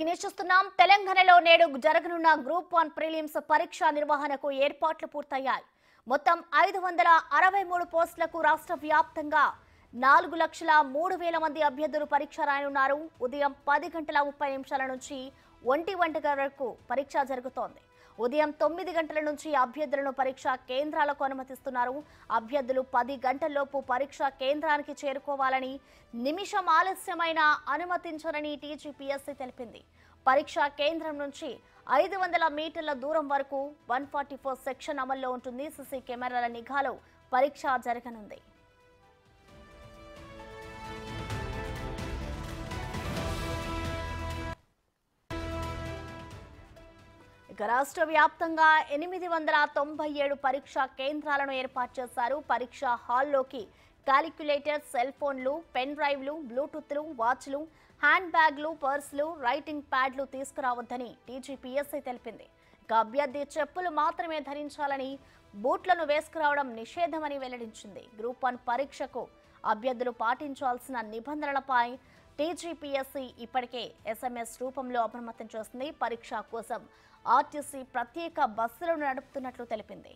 నిశ్చిస్తున్నాం తెలంగాణలో నేడు జరగనున్న గ్రూప్ 1 ప్రిలిమ్స్ పరీక్ష నిర్వహణకు ఏర్పాట్లు పూర్తయ్యాయి. మొత్తం 563 పోస్టులకు రాష్ట్ర వ్యాప్తంగా 4,03,000 మంది అభ్యర్థులు పరీక్ష రాయనున్నారు. ఉదయం 10:30 నుంచి 1 వరకు పరీక్ష జరుగుతోంది. ఉదయం 9 గంటల నుంచి అభ్యర్థులను పరీక్షా కేంద్రాలకు అనుమతిస్తున్నారు. అభ్యర్థులు 10 గంటల్లోపు పరీక్షా కేంద్రానికి చేరుకోవాలని, నిమిషం ఆలస్యమైన అనుమతించరని టీజీపీఎస్సీ తెలిపింది. పరీక్షా కేంద్రం నుంచి 500 మీటర్ల దూరం వరకు 144 సెక్షన్ అమల్లో ఉంటుంది. సీసీ కెమెరాల నిఘాలో పరీక్ష జరగనుంది. రాష్ట్ర వ్యాప్తంగా 897 పరీక్షా కేంద్రాలను ఏర్పాటు చేశారు. పరీక్షా హాల్లోకి క్యాలిక్యులేటర్, సెల్ ఫోన్లు, పెన్ డ్రైవ్లు, బ్లూటూత్లు, వాచ్లు, హ్యాండ్ బ్యాగ్లు, పర్సులు, రైటింగ్ ప్యాడ్లు తీసుకురావద్దని టీజీపీఎస్సీ తెలిపింది. ఇక అభ్యర్థి చెప్పులు మాత్రమే ధరించాలని, బూట్లను వేసుకురావడం నిషేధమని వెల్లడించింది. గ్రూప్ 1 పరీక్షకు అభ్యర్థులు పాటించాల్సిన నిబంధనలపై టీజీపీఎస్సీ ఇప్పటికే SMS రూపంలో అప్రమత్తం చేస్తుంది. పరీక్ష కోసం ఆర్టీసీ ప్రత్యేక బస్సులను నడుపుతున్నట్లు తెలిపింది.